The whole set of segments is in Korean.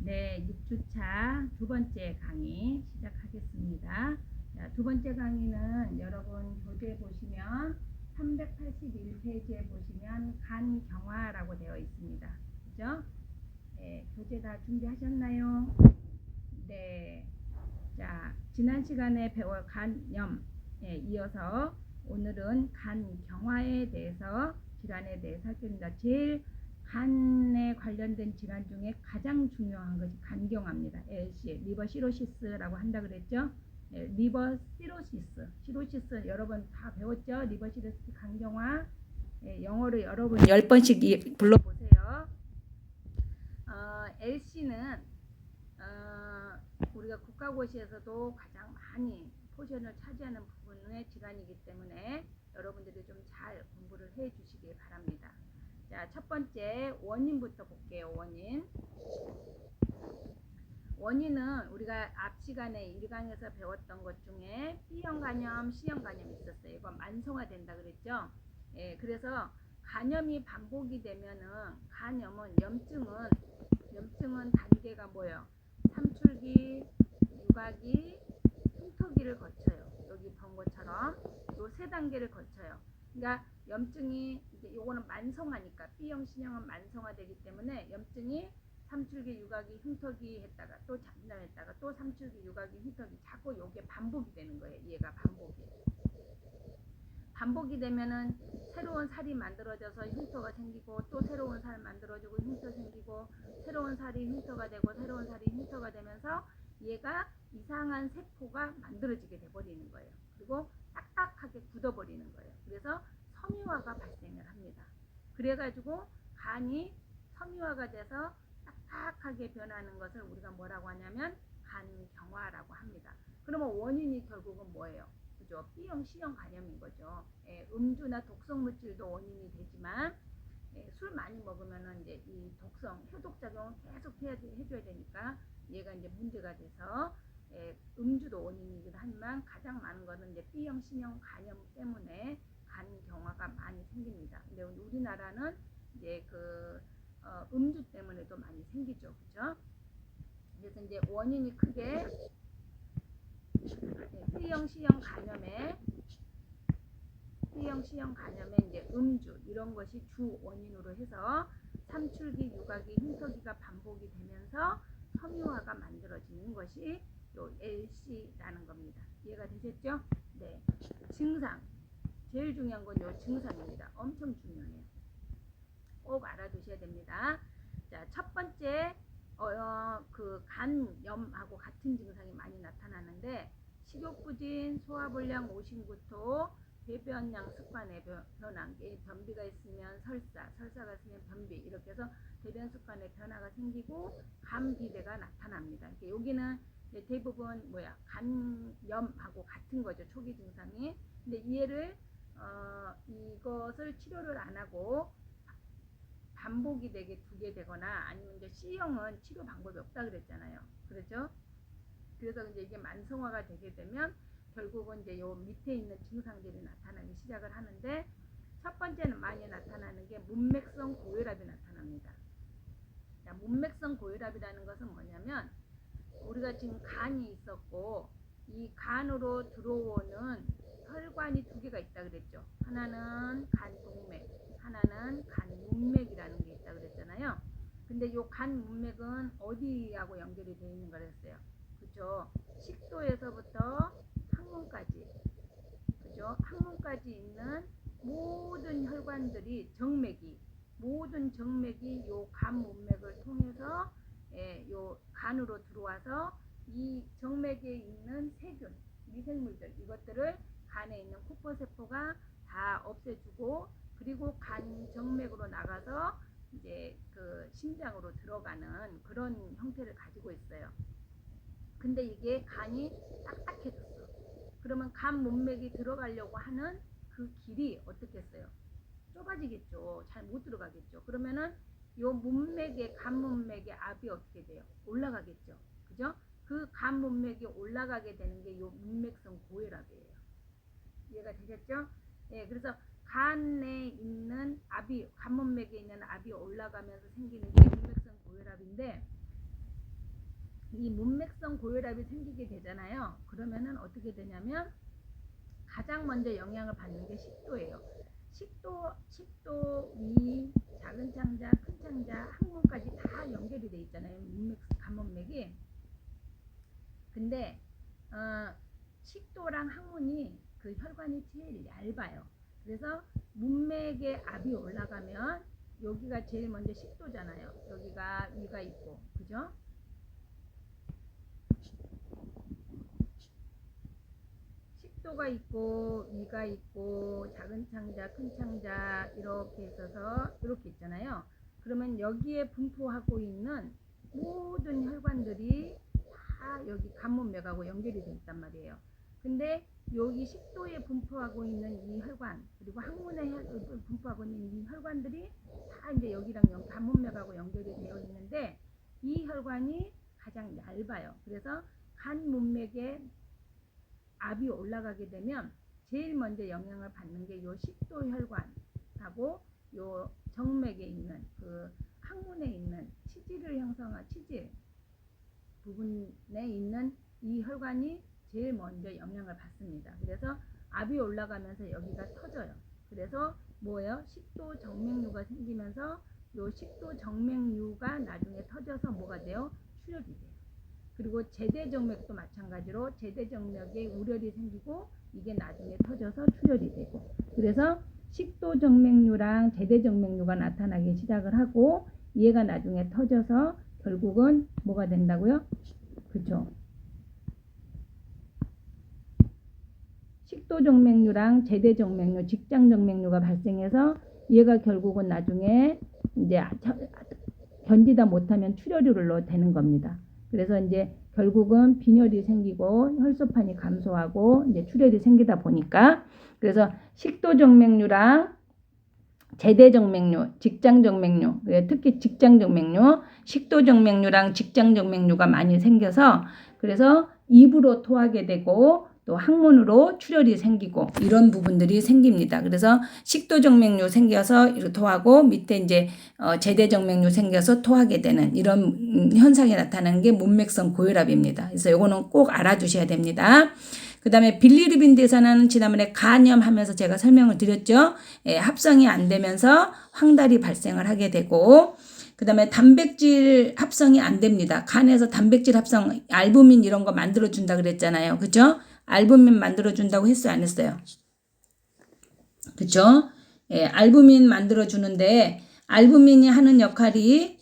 네, 6주차 두 번째 강의 시작하겠습니다. 자, 두 번째 강의는 여러분 교재 보시면 381페이지에 보시면 간경화라고 되어 있습니다. 그죠? 네, 교재 다 준비하셨나요? 네. 자, 지난 시간에 배워 간염에 이어서 오늘은 간경화에 대해서 질환에 대해서 살펴봅니다. 제일 간에 관련된 질환 중에 가장 중요한 것이 간경화입니다. LC, 리버 시로시스라고 한다 그랬죠? 네, 리버 시로시스 여러분 다 배웠죠? 리버 시로시스 간경화. 네, 영어로 여러분 10번씩 불러보세요. LC는 우리가 국가고시에서도 가장 많이 포션을 차지하는 부분의 질환이기 때문에 여러분들이 좀 잘 공부를 해 주시기 바랍니다. 자, 첫 번째 원인부터 볼게요. 원인은 우리가 앞 시간에 1강에서 배웠던 것 중에 B형 간염, C형 간염이 있었어요. 이건 만성화된다 그랬죠. 예, 그래서 간염이 반복이 되면은 염증은 단계가 뭐예요? 삼출기, 유각이, 흉터기를 거쳐요. 여기 본 것처럼 요 세 단계를 거쳐요. 그러니까 염증이 이제 요거는 만성화니까 B형, C형은 만성화되기 때문에 염증이 삼출기, 유각이, 흉터기 했다가 또 잠잠했다가 또 삼출기, 유각이, 흉터기 자꾸 요게 반복이 되는 거예요. 얘가 반복이 되면은 새로운 살이 만들어져서 흉터가 생기고 또 새로운 살 만들어지고 흉터 생기고 새로운 살이 흉터가 되고 새로운 살이 흉터가 되면서 얘가 이상한 세포가 만들어지게 돼버리는 거예요. 그리고 딱딱하게 굳어버리는 거예요. 그래서 섬유화가 발생을 합니다. 그래가지고 간이 섬유화가 돼서 딱딱하게 변하는 것을 우리가 뭐라고 하냐면 간경화라고 합니다. 그러면 원인이 결국은 뭐예요? 그죠? B형, C형 간염인 거죠. 예, 음주나 독성 물질도 원인이 되지만 술 많이 먹으면은 이제 이 독성 해독작용을 계속 해줘야 되니까 얘가 이제 문제가 돼서 음주도 원인이기도 하지만 가장 많은 거는 이제 B형, C형 간염 때문에 간경화가 많이 생깁니다. 근데 우리나라는 이제 음주 때문에도 많이 생기죠, 그죠? 그래서 이제 원인이 크게 B형, C형 간염에 이제 음주 이런 것이 주 원인으로 해서 삼출기, 유각이, 흉터기가 반복이 되면서 섬유화가 만들어지는 것이 요 LC라는 겁니다. 이해가 되셨죠? 네. 증상. 제일 중요한 건 요 증상입니다. 엄청 중요해요. 꼭 알아두셔야 됩니다. 자, 첫 번째 간염하고 같은 증상이 많이 나타나는데 식욕부진, 소화불량, 오심구토, 배변량 습관의 변화, 변비가 있으면 설사가 있으면 변비 이렇게 해서 배변 습관의 변화가 생기고 간비대가 나타납니다. 여기는 대부분 간염하고 같은 거죠. 초기 증상이. 근데 이것을 치료를 안 하고 반복이 되게 되거나 아니면 이제 C형은 치료 방법이 없다 그랬잖아요. 그렇죠? 그래서 이제 이게 만성화가 되게 되면 결국은 이제 요 밑에 있는 증상들이 나타나기 시작을 하는데 첫 번째는 많이 나타나는 게 문맥성 고혈압이 나타납니다. 자, 문맥성 고혈압이라는 것은 뭐냐면 우리가 지금 간이 있었고 이 간으로 들어오는 혈관이 두 개가 있다 그랬죠. 하나는 간동맥, 하나는 간문맥이라는 게 있다 그랬잖아요. 근데 요 간문맥은 어디하고 연결이 되어 있는 거랬어요? 그죠? 식도에서부터 항문까지, 그죠? 항문까지 있는 모든 혈관들이 모든 정맥이 요 간문맥을 통해서 요 간으로 들어와서 이 정맥에 있는 세균, 미생물들 이것들을 간에 있는 쿠퍼세포가 다 없애주고 그리고 간 정맥으로 나가서 이제 심장으로 들어가는 그런 형태를 가지고 있어요. 근데 이게 간이 딱딱해졌어. 그러면 간 문맥이 들어가려고 하는 그 길이 어떻겠어요? 좁아지겠죠. 잘 못 들어가겠죠. 그러면은 요 간 문맥의 압이 어떻게 돼요? 올라가겠죠. 그죠? 그 간 문맥이 올라가게 되는 게 요 문맥성 고혈압이에요. 이해가 되셨죠? 예, 그래서 간에 있는 간 문맥에 있는 압이 올라가면서 생기는 게 문맥성 고혈압인데 이 문맥성 고혈압이 생기게 되잖아요. 그러면은 어떻게 되냐면 가장 먼저 영향을 받는 게 식도예요. 식도, 위, 작은 창자, 큰 창자, 항문까지 다 연결이 돼 있잖아요. 문맥, 간문맥이. 근데 식도랑 항문이 그 혈관이 제일 얇아요. 그래서 문맥에 압이 올라가면 여기가 제일 먼저 식도잖아요. 여기가 위가 있고, 그죠? 식도가 있고 위가 있고 작은 창자, 큰 창자 이렇게 있어서 이렇게 있잖아요. 그러면 여기에 분포하고 있는 모든 혈관들이 다 여기 간문맥하고 연결이 돼 있단 말이에요. 근데 여기 식도에 분포하고 있는 이 혈관 그리고 항문에 분포하고 있는 이 혈관들이 다 이제 여기랑 간문맥하고 연결이 되어 있는데 이 혈관이 가장 얇아요. 그래서 간문맥에 압이 올라가게 되면 제일 먼저 영향을 받는 게 요 식도 혈관하고 요 정맥에 있는 그 항문에 있는 치질을 형성한 치질 부분에 있는 이 혈관이 제일 먼저 영향을 받습니다. 그래서 압이 올라가면서 여기가 터져요. 그래서 뭐예요? 식도 정맥류가 생기면서 요 식도 정맥류가 나중에 터져서 뭐가 돼요? 출혈이 돼요. 그리고 제대정맥도 마찬가지로 제대정맥에 우열이 생기고 이게 나중에 터져서 출혈이 되고 그래서 식도정맥류랑 제대정맥류가 나타나기 시작을 하고 얘가 나중에 터져서 결국은 뭐가 된다고요? 그렇죠? 식도정맥류랑 제대정맥류, 직장정맥류가 발생해서 얘가 결국은 나중에 이제 견디다 못하면 출혈으로 되는 겁니다. 그래서 이제 결국은 빈혈이 생기고 혈소판이 감소하고 이제 출혈이 생기다 보니까 그래서 식도정맥류랑 제대정맥류, 직장정맥류, 특히 직장정맥류, 식도정맥류랑 직장정맥류가 많이 생겨서 그래서 입으로 토하게 되고 또 항문으로 출혈이 생기고 이런 부분들이 생깁니다. 그래서 식도정맥류 생겨서 토하고 밑에 이제 제대정맥류 생겨서 토하게 되는 이런 현상이 나타나는 게 문맥성 고혈압입니다. 그래서 이거는 꼭 알아두셔야 됩니다. 그 다음에 빌리루빈 대사는 지난번에 간염하면서 제가 설명을 드렸죠. 합성이 안 되면서 황달이 발생을 하게 되고 그 다음에 단백질 합성이 안 됩니다. 간에서 단백질 합성, 알부민 이런 거 만들어준다 그랬잖아요. 그죠? 알부민 만들어준다고 했어요? 안 했어요? 그쵸? 알부민 만들어주는데 알부민이 하는 역할이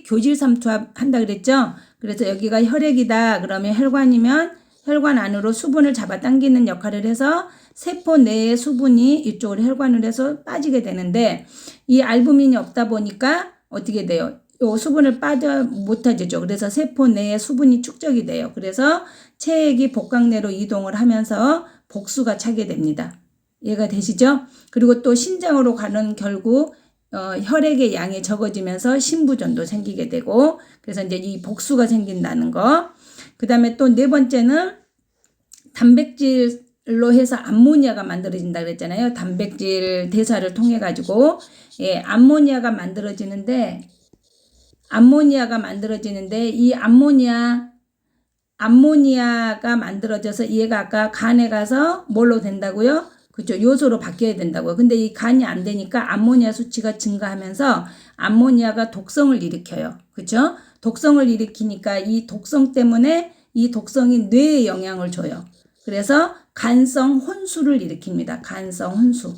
교질삼투압 한다 그랬죠? 그래서 여기가 혈액이다 그러면 혈관이면 혈관 안으로 수분을 잡아당기는 역할을 해서 세포 내의 수분이 이쪽으로 혈관을 해서 빠지게 되는데 이 알부민이 없다 보니까 어떻게 돼요? 요 수분을 빠져 못하죠. 그래서 세포 내에 수분이 축적이 돼요. 그래서 체액이 복강 내로 이동을 하면서 복수가 차게 됩니다. 이해가 되시죠? 그리고 또 신장으로 가는 결국 혈액의 양이 적어지면서 신부전도 생기게 되고 그래서 이제 이 복수가 생긴다는 거. 그 다음에 또 네 번째는 단백질로 해서 암모니아가 만들어진다 그랬잖아요. 단백질 대사를 통해 가지고 암모니아가 만들어지는데 이 암모니아가 만들어져서 얘가 아까 간에 가서 뭘로 된다고요? 그렇죠. 요소로 바뀌어야 된다고요. 근데 이 간이 안 되니까 암모니아 수치가 증가하면서 암모니아가 독성을 일으켜요. 그렇죠? 독성을 일으키니까 이 독성 때문에 이 독성이 뇌에 영향을 줘요. 그래서 간성 혼수를 일으킵니다. 간성 혼수.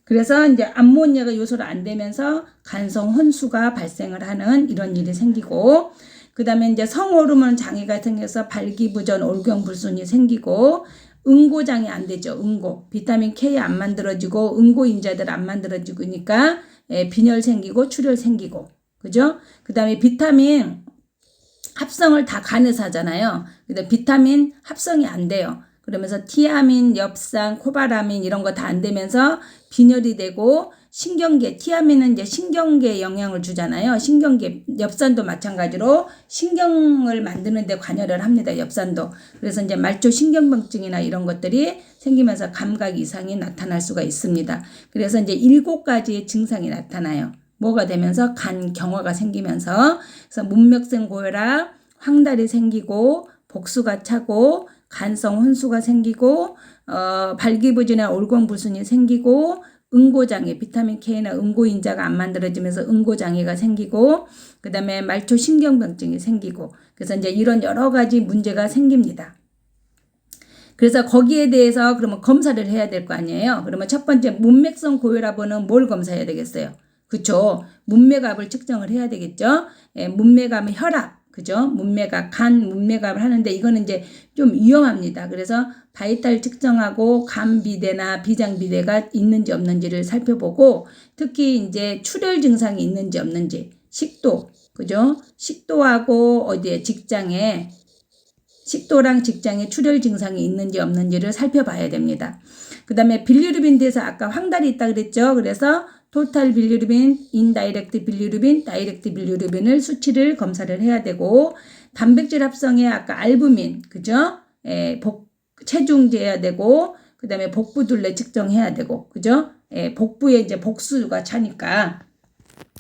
그래서 이제 암모니아가 요소로 안 되면서 간성 혼수가 발생을 하는 이런 일이 생기고 그 다음에 이제 성호르몬 장애가 생겨서 발기부전, 올경불순이 생기고 응고장애 안 되죠. 응고. 비타민 K 안 만들어지고 응고인자들 안 만들어지니까 빈혈 생기고 출혈 생기고. 그죠? 그 다음에 비타민 합성을 다 간에서 하잖아요. 근데 비타민 합성이 안 돼요. 그러면서 티아민, 엽산, 코바라민 이런 거 다 안 되면서 빈혈이 되고 신경계, 티아민은 이제 신경계에 영향을 주잖아요. 신경계, 엽산도 마찬가지로 신경을 만드는 데 관여를 합니다. 엽산도. 그래서 이제 말초 신경병증이나 이런 것들이 생기면서 감각 이상이 나타날 수가 있습니다. 그래서 이제 7가지의 증상이 나타나요. 뭐가 되면서 간 경화가 생기면서 그래서 문맥성 고혈압, 황달이 생기고 복수가 차고 간성 혼수가 생기고 발기부전이나 올공불순이 생기고 응고장애, 비타민 K나 응고인자가 안 만들어지면서 응고장애가 생기고 그 다음에 말초신경병증이 생기고 그래서 이제 이런 여러 가지 문제가 생깁니다. 그래서 거기에 대해서 그러면 검사를 해야 될 거 아니에요. 그러면 첫 번째 문맥성 고혈압은 뭘 검사해야 되겠어요? 그쵸? 문맥압을 측정을 해야 되겠죠? 예, 문맥압은 혈압, 그죠? 문맥압, 간 문맥압을 하는데 이거는 이제 좀 위험합니다. 그래서 바이탈 측정하고 간 비대나 비장 비대가 있는지 없는지를 살펴보고 특히 이제 출혈 증상이 있는지 없는지 식도, 그죠? 식도하고 어디에 직장에 식도랑 직장에 출혈 증상이 있는지 없는지를 살펴봐야 됩니다. 그 다음에 빌리루빈 대해서 아까 황달이 있다 그랬죠. 그래서 토탈 빌리루빈, 인다이렉트 빌리루빈, 다이렉트 빌리루빈을 수치를 검사를 해야 되고 단백질 합성에 아까 알부민, 그죠? 체중 재야 되고 그 다음에 복부둘레 측정해야 되고, 그죠? 복부에 이제 복수가 차니까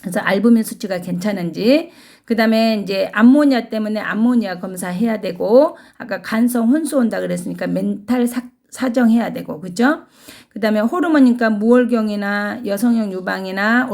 그래서 알부민 수치가 괜찮은지 그 다음에 이제 암모니아 때문에 암모니아 검사해야 되고 아까 간성 혼수 온다 그랬으니까 멘탈 사정해야 되고 그죠? 그 다음에 호르몬이니까 무월경이나 여성형 유방이나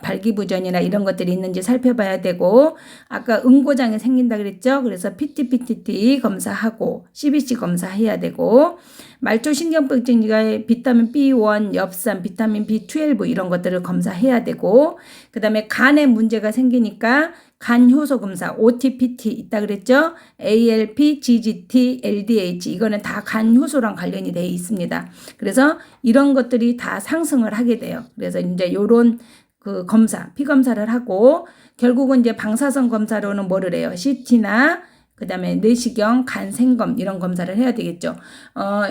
발기부전이나 이런 것들이 있는지 살펴봐야 되고 아까 응고장애 생긴다 그랬죠? 그래서 PTPTT 검사하고 CBC 검사해야 되고 말초신경병증이가 비타민 B1, 엽산, 비타민 B12 이런 것들을 검사해야 되고 그 다음에 간에 문제가 생기니까 간 효소 검사 OTPT 있다 그랬죠? ALP, GGT, LDH 이거는 다 간 효소랑 관련이 되어 있습니다. 그래서 이런 것들이 다 상승을 하게 돼요. 그래서 이제 요런 그 검사, 피 검사를 하고 결국은 이제 방사선 검사로는 뭐를 해요? CT나 그 다음에 내시경, 간 생검 이런 검사를 해야 되겠죠.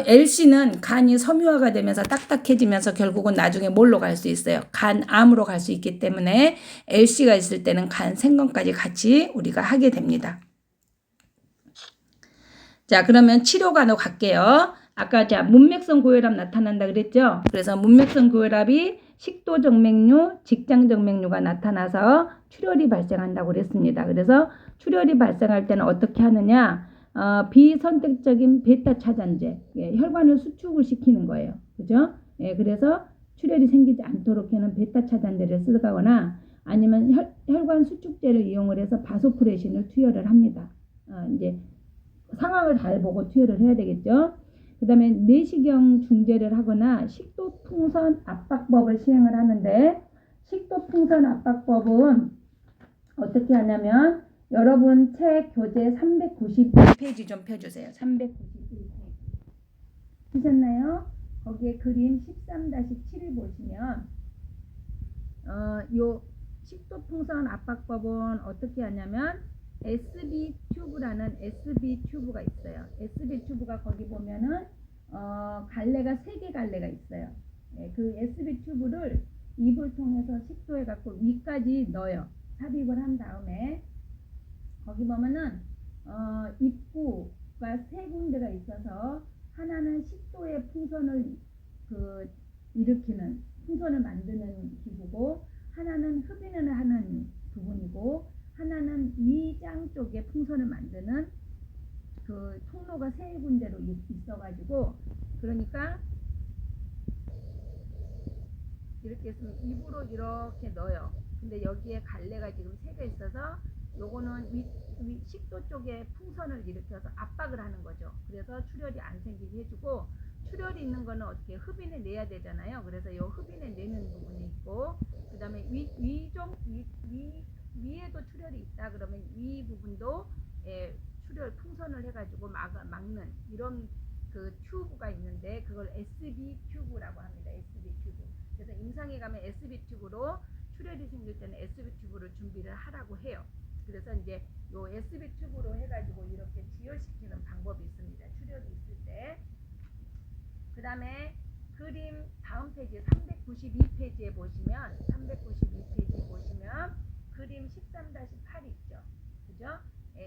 LC는 간이 섬유화가 되면서 딱딱해지면서 결국은 나중에 뭘로 갈 수 있어요? 간암으로 갈 수 있기 때문에 LC가 있을 때는 간 생검까지 같이 우리가 하게 됩니다. 자, 그러면 치료가 갈게요. 아까 자 문맥성 고혈압 나타난다 그랬죠? 그래서 문맥성 고혈압이 식도 정맥류, 직장 정맥류가 나타나서 출혈이 발생한다고 그랬습니다. 그래서 출혈이 발생할 때는 어떻게 하느냐? 비선택적인 베타 차단제, 혈관을 수축을 시키는 거예요. 그죠? 그래서 출혈이 생기지 않도록 하는 베타 차단제를 쓰거나 아니면 혈관 수축제를 이용을 해서 바소프레신을 투여를 합니다. 이제 상황을 잘 보고 투여를 해야 되겠죠. 그 다음에 내시경 중재를 하거나 식도풍선 압박법을 시행을 하는데 식도풍선 압박법은 어떻게 하냐면 여러분 책 교재 392페이지 좀 펴주세요. 391페이지 보셨나요? 거기에 그림 13-7을 보시면 요 식도풍선 압박법은 어떻게 하냐면 SB 튜브라는 SB 튜브가 있어요. SB 튜브가 거기 보면은 갈래가 3개 갈래가 있어요. 그 SB 튜브를 입을 통해서 식도에 갖고 위까지 넣어요. 삽입을 한 다음에 거기 보면은 입구가 3군데가 있어서 하나는 식도의 풍선을 일으키는 풍선을 만드는 기구고 하나는 흡인을 하는 부분이고 하나는 위장 쪽에 풍선을 만드는 그 통로가 3군데로 있어가지고 그러니까 이렇게 있으면 입으로 이렇게 넣어요. 근데 여기에 갈래가 지금 3개 있어서 요거는 식도 쪽에 풍선을 일으켜서 압박을 하는 거죠. 그래서 출혈이 안 생기게 해주고 출혈이 있는 거는 어떻게 흡인해 내야 되잖아요. 그래서 요 흡인해 내는 부분이 있고 그 다음에 위에도 출혈이 있다 그러면 위 부분도 출혈 풍선을 해가지고 막는 이런 그 튜브가 있는데 그걸 SB 튜브라고 합니다. SB 튜브. 그래서 임상에 가면 SB 튜브로 출혈이 생길 때는 SB 튜브를 준비를 하라고 해요. 그래서 이제 요 SB 튜브로 해가지고 이렇게 지혈시키는 방법이 있습니다. 출혈이 있을 때. 그 다음에 그림 다음 페이지 392페이지에 보시면 그림 13-8 있죠. 그죠?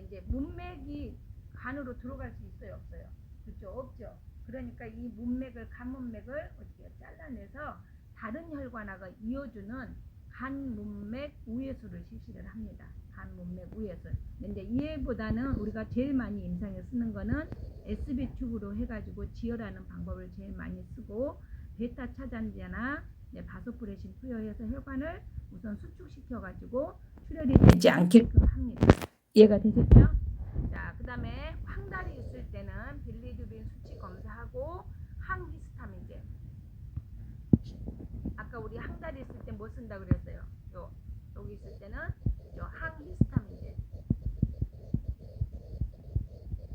이제 문맥이 간으로 들어갈 수 있어요, 없어요? 그렇죠, 없죠. 그러니까 이 문맥을 간 문맥을 어떻게 잘라내서 다른 혈관하고 이어주는 간 문맥 우회수를 실시를 합니다. 간 문맥 우회수. 근데 이해보다는 우리가 제일 많이 임상에 쓰는 거는 SB 튜브로 해가지고 지혈하는 방법을 제일 많이 쓰고 베타 차단제나 바소프레신 투여해서 혈관을 우선 수축시켜가지고 출혈이 되지 않게끔 합니다. 이해가 되셨죠? 자, 그 다음에 황달이 있을 때는 빌리루빈 수치 검사하고 항히스타민제. 아까 우리 항달이 있을 때 뭐 쓴다 그랬어요? 여기 있을 때는 항히스타민제.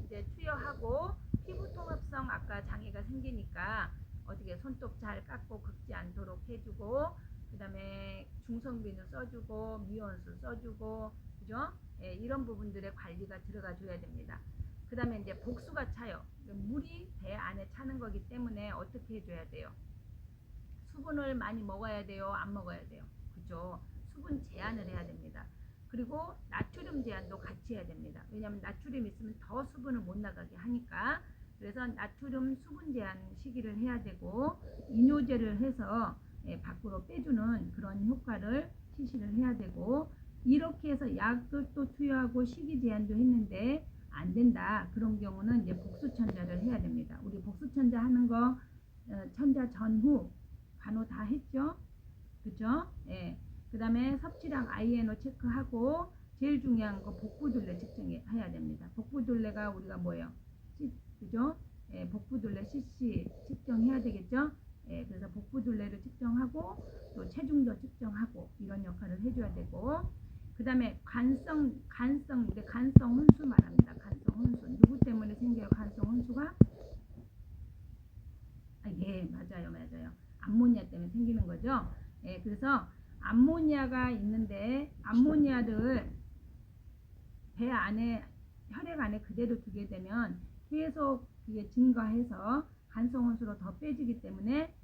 이제 투여하고 피부통합성 아까 장애가 생기니까 어떻게 손톱 잘 깎고 긁지 않도록 해주고, 그 다음에 중성비누 써주고 미온수 써주고, 그죠? 예, 이런 부분들의 관리가 들어가 줘야 됩니다. 그 다음에 이제 복수가 차요. 물이 배 안에 차는 거기 때문에 어떻게 해줘야 돼요? 수분을 많이 먹어야 돼요? 안 먹어야 돼요? 그죠? 수분 제한을 해야 됩니다. 그리고 나트륨 제한도 같이 해야 됩니다. 왜냐하면 나트륨 있으면 더 수분을 못 나가게 하니까. 그래서 나트륨 수분 제한 시기를 해야 되고, 이뇨제를 해서 밖으로 빼주는 그런 효과를 실시를 해야 되고, 이렇게 해서 약을 또 투여하고 시기 제한도 했는데 안 된다. 그런 경우는 이제 복수천자를 해야 됩니다. 우리 복수천자 하는 거 천자 전후 간호 다 했죠? 그죠? 예. 그 다음에 섭취량 INO 체크하고 제일 중요한 거 복부둘레 측정해야 됩니다. 복부둘레가 우리가 뭐예요? 그죠? 예, 복부둘레 CC 측정해야 되겠죠? 예, 그래서 복부둘레를 측정하고 또 체중도 측정하고 이런 역할을 해줘야 되고, 그 다음에 간성 혼수 말합니다. 간성 혼수. 누구 때문에 생겨요? 간성 혼수가? 예, 맞아요. 암모니아 때문에 생기는 거죠. 예, 그래서 암모니아가 있는데 암모니아를 배 안에 혈액 안에 그대로 두게 되면 계속 이게 증가해서 간성 혼수로 더 빼지기 때문에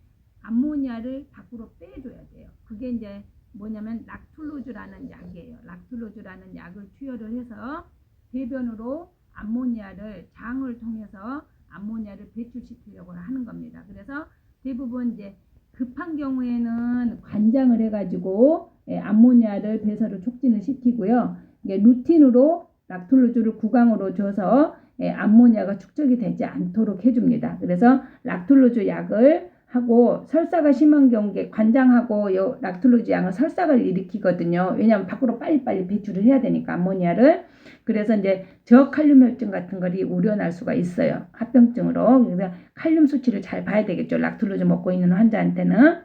암모니아를 밖으로 빼줘야 돼요. 그게 이제 뭐냐면 락툴로즈라는 약이에요. 락툴로즈라는 약을 투여를 해서 대변으로 암모니아를 장을 통해서 암모니아를 배출시키려고 하는 겁니다. 그래서 대부분 이제 급한 경우에는 관장을 해가지고 암모니아를 배설을 촉진을 시키고요. 이게 루틴으로 락툴로즈를 구강으로 줘서 암모니아가 축적이 되지 않도록 해줍니다. 그래서 락툴로즈 약을 하고 설사가 심한 경우에 관장하고 요 락툴로즈 양은 설사를 일으키거든요. 왜냐하면 밖으로 빨리빨리 배출을 해야 되니까 암모니아를. 그래서 이제 저칼륨 혈증 같은 것이 우려날 수가 있어요. 합병증으로. 그래서 칼륨 수치를 잘 봐야 되겠죠. 락툴로즈 먹고 있는 환자한테는.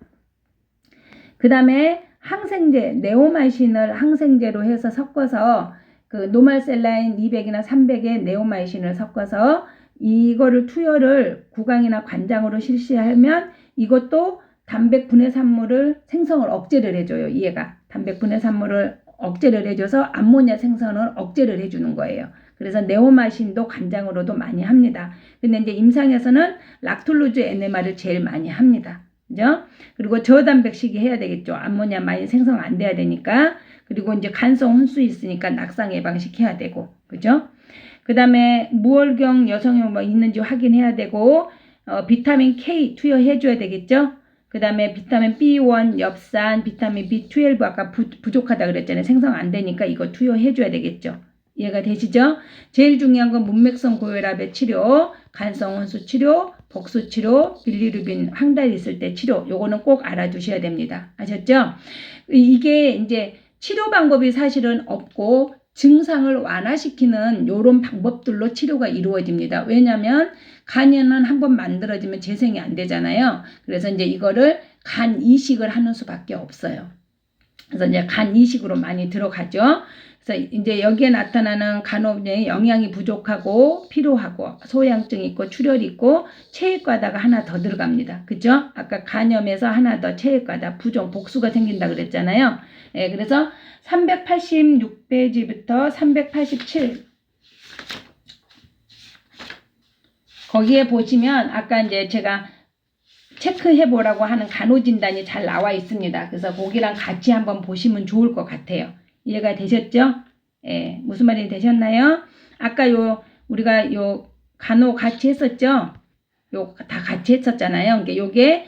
그 다음에 항생제, 네오마이신을 항생제로 해서 섞어서 그 노말셀라인 200이나 300에 네오마이신을 섞어서 이거를 투여를 구강이나 관장으로 실시하면 이것도 단백 분해산물을 생성을 억제를 해줘요. 얘가 단백 분해산물을 억제를 해줘서 암모니아 생성을 억제를 해주는 거예요. 그래서 네오마신도 관장으로도 많이 합니다. 근데 이제 임상에서는 락툴로즈 NMR을 제일 많이 합니다. 그죠? 그리고 저단백식이 해야 되겠죠. 암모니아 많이 생성 안 돼야 되니까. 그리고 이제 간성 혼수 있으니까 낙상 예방시켜야 되고. 그죠? 그 다음에 무월경 여성이 뭐 있는지 확인해야 되고, 비타민 K 투여해줘야 되겠죠. 그 다음에 비타민 B1, 엽산, 비타민 B12 아까 부족하다 그랬잖아요. 생성 안 되니까 이거 투여해줘야 되겠죠. 이해가 되시죠? 제일 중요한 건 문맥성 고혈압의 치료, 간성 혼수 치료, 복수 치료, 빌리루빈 황달 있을 때 치료. 요거는 꼭 알아두셔야 됩니다. 아셨죠? 이게 이제 치료 방법이 사실은 없고 증상을 완화시키는 요런 방법들로 치료가 이루어집니다. 왜냐하면 간에는 한번 만들어지면 재생이 안 되잖아요. 그래서 이제 이거를 간 이식을 하는 수밖에 없어요. 그래서 이제 간 이식으로 많이 들어가죠. 그래서 이제 여기에 나타나는 간호인의 영양이 부족하고 피로하고 소양증 있고 출혈 있고 체액과다가 하나 더 들어갑니다. 그죠? 아까 간염에서 하나 더 체액과다 부종 복수가 생긴다 그랬잖아요. 예, 그래서 386페이지부터 387 거기에 보시면 아까 이제 제가 체크해 보라고 하는 간호진단이 잘 나와 있습니다. 그래서 거기랑 같이 한번 보시면 좋을 것 같아요. 이해가 되셨죠? 예, 무슨 말이 되셨나요? 아까 우리가 간호 같이 했었죠? 다 같이 했었잖아요. 그러니까 요게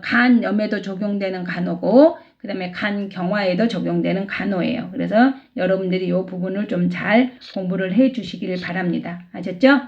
간염에도 적용되는 간호고, 그 다음에 간 경화에도 적용되는 간호예요. 그래서 여러분들이 이 부분을 좀 잘 공부를 해 주시길 바랍니다. 아셨죠?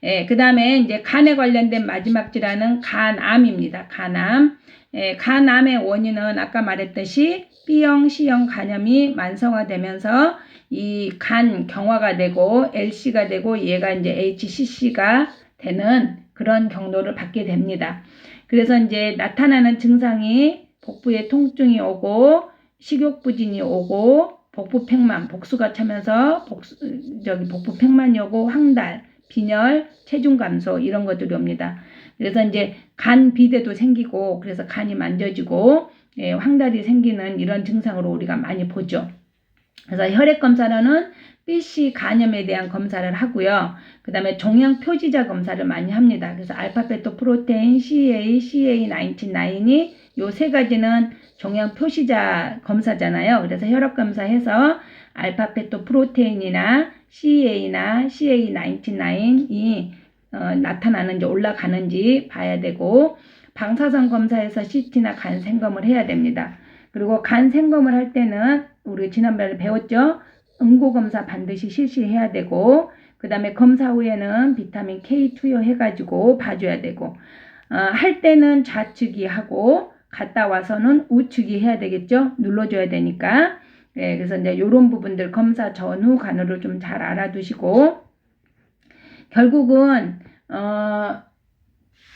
예, 그 다음에 이제 간에 관련된 마지막 질환은 간암입니다. 간암. 예, 간암의 원인은 아까 말했듯이 B형, C형 간염이 만성화되면서 이 간 경화가 되고 LC가 되고 얘가 이제 HCC가 되는 그런 경로를 받게 됩니다. 그래서 이제 나타나는 증상이 복부에 통증이 오고 식욕부진이 오고 복부 팽만, 복수가 차면서 복부 팽만이 오고 황달, 빈혈, 체중 감소 이런 것들이 옵니다. 그래서 이제 간 비대도 생기고 그래서 간이 만져지고 예, 황달이 생기는 이런 증상으로 우리가 많이 보죠. 그래서 혈액 검사로는 BC 간염에 대한 검사를 하고요. 그 다음에 종양 표지자 검사를 많이 합니다. 그래서 알파베토 프로테인, CA, CA19이 요 세 가지는 종양 표시자 검사잖아요. 그래서 혈액 검사해서 알파베토 프로테인이나 CA나 CA19이 나타나는지 올라가는지 봐야 되고 방사선 검사에서 CT나 간 생검을 해야 됩니다. 그리고 간 생검을 할 때는 우리 지난번에 배웠죠? 응고검사 반드시 실시해야 되고 그 다음에 검사 후에는 비타민 K 투여 해가지고 봐줘야 되고 할 때는 좌측이 하고 갔다 와서는 우측이 해야 되겠죠? 눌러줘야 되니까 네, 그래서 이제 이런 부분들 검사 전후 간호를 좀 잘 알아두시고 결국은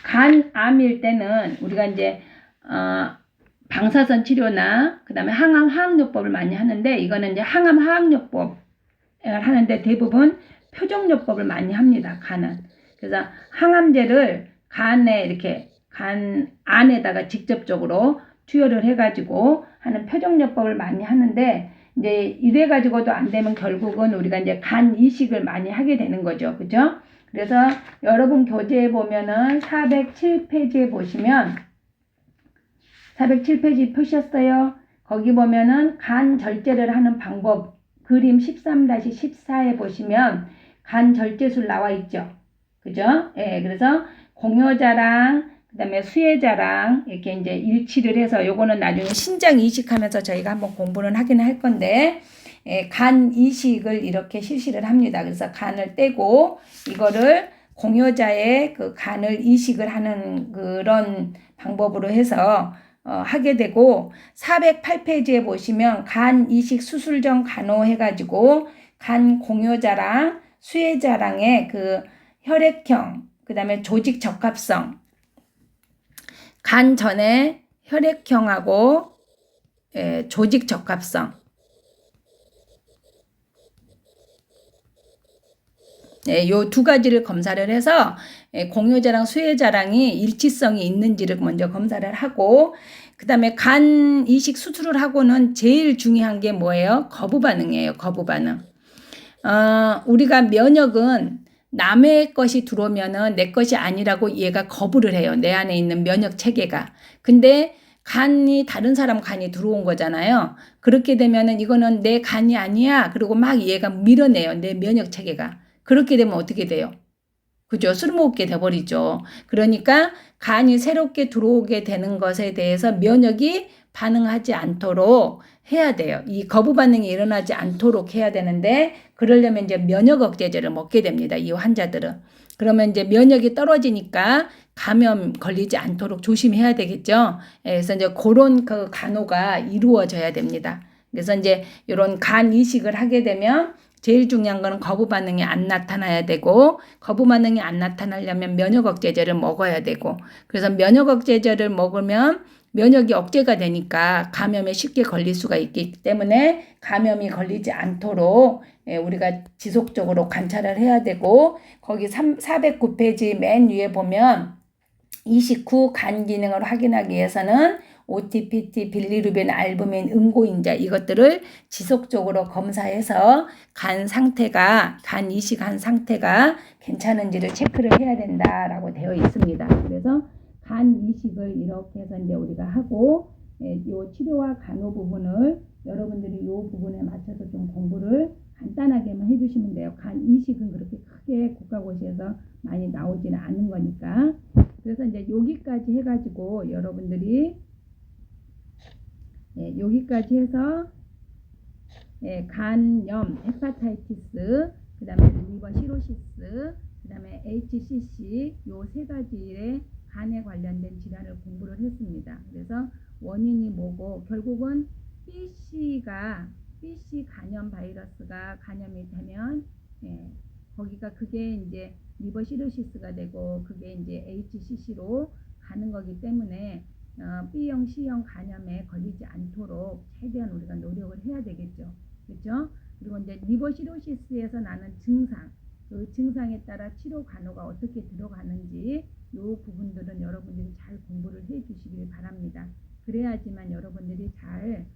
간암일 때는 우리가 이제 방사선 치료나 그 다음에 항암 화학요법을 많이 하는데 이거는 이제 항암 화학요법을 하는데 대부분 표적요법을 많이 합니다. 간은. 그래서 항암제를 간에 이렇게 간 안에다가 직접적으로 투여를 해가지고 하는 표적요법을 많이 하는데 이제 이래 가지고도 안 되면 결국은 우리가 이제 간 이식을 많이 하게 되는 거죠. 그죠? 그래서 여러분 교재에 보면은 407페이지에 보시면 407페이지 펴셨어요. 거기 보면은 간 절제를 하는 방법 그림 13-14에 보시면 간 절제술 나와 있죠. 그죠? 예, 그래서 공여자랑 그다음에 수혜자랑 이렇게 이제 일치를 해서 요거는 나중에 신장 이식하면서 저희가 한번 공부는 하긴 할 건데 예, 간 이식을 이렇게 실시를 합니다. 그래서 간을 떼고 이거를 공여자의 그 간을 이식을 하는 그런 방법으로 해서 하게 되고 408페이지에 보시면 간 이식 수술 전 간호 해가지고 간 공여자랑 수혜자랑의 그 혈액형 그 다음에 조직 적합성 간 전에 혈액형하고 조직 적합성 요 두 가지를 검사를 해서 공여자랑 수혜자랑이 일치성이 있는지를 먼저 검사를 하고 그 다음에 간 이식 수술을 하고는 제일 중요한 게 뭐예요? 거부 반응이에요. 거부 반응. 우리가 면역은 남의 것이 들어오면은 내 것이 아니라고 얘가 거부를 해요. 내 안에 있는 면역 체계가. 근데 간이 다른 사람 간이 들어온 거잖아요. 그렇게 되면은 이거는 내 간이 아니야. 그리고 막 얘가 밀어내요. 내 면역 체계가. 그렇게 되면 어떻게 돼요? 그죠? 술 먹게 돼버리죠. 그러니까 간이 새롭게 들어오게 되는 것에 대해서 면역이 반응하지 않도록 해야 돼요. 이 거부 반응이 일어나지 않도록 해야 되는데 그러려면 이제 면역 억제제를 먹게 됩니다. 이 환자들은. 그러면 이제 면역이 떨어지니까 감염 걸리지 않도록 조심해야 되겠죠. 그래서 이제 그런 그 간호가 이루어져야 됩니다. 그래서 이제 이런 간 이식을 하게 되면 제일 중요한 거는 거부 반응이 안 나타나야 되고 거부 반응이 안 나타나려면 면역 억제제를 먹어야 되고 그래서 면역 억제제를 먹으면 면역이 억제가 되니까 감염에 쉽게 걸릴 수가 있기 때문에 감염이 걸리지 않도록 우리가 지속적으로 관찰을 해야 되고 거기 409페이지 맨 위에 보면 이식 후 간 기능을 확인하기 위해서는 OTPT, 빌리루빈, 알부민, 응고인자 이것들을 지속적으로 검사해서 간 상태가 간 이식한 상태가 괜찮은지를 체크를 해야 된다라고 되어 있습니다. 그래서 간 이식을 이렇게 해서 이제 우리가 하고 이 치료와 간호 부분을 여러분들이 이 부분에 맞춰서 좀 공부를 간단하게만 해주시면 돼요. 간 이식은 그렇게 크게 국가고시에서 많이 나오지는 않은 거니까. 그래서 이제 여기까지 해가지고 여러분들이 여기까지 해서 간염, 헤파타이티스, 그 다음에 리버 시로시스, 그 다음에 HCC 요 세 가지의 간에 관련된 질환을 공부를 했습니다. 그래서 원인이 뭐고 결국은 BC 간염 바이러스가 감염이 되면 거기가 그게 이제 리버 시로시스가 되고 그게 이제 HCC로 가는 거기 때문에 B형, C형 간염에 걸리지 않도록 최대한 우리가 노력을 해야 되겠죠. 그렇죠? 그리고 이제 리버 시로시스에서 나는 증상, 그 증상에 따라 치료 간호가 어떻게 들어가는지 이 부분들은 여러분들이 잘 공부를 해 주시길 바랍니다. 그래야지만 여러분들이 잘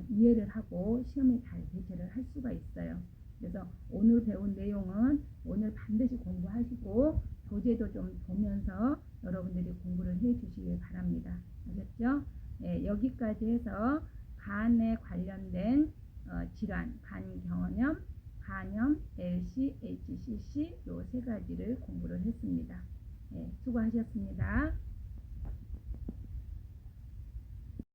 이해를 하고 시험에 잘 대처를 할 수가 있어요. 그래서 오늘 배운 내용은 오늘 반드시 공부하시고 교재도 좀 보면서 여러분들이 공부를 해 주시길 바랍니다. 알겠죠? 여기까지 해서 간에 관련된 질환, 간경염, 간염, LC, HCC 요 세 가지를 공부를 했습니다. 수고하셨습니다.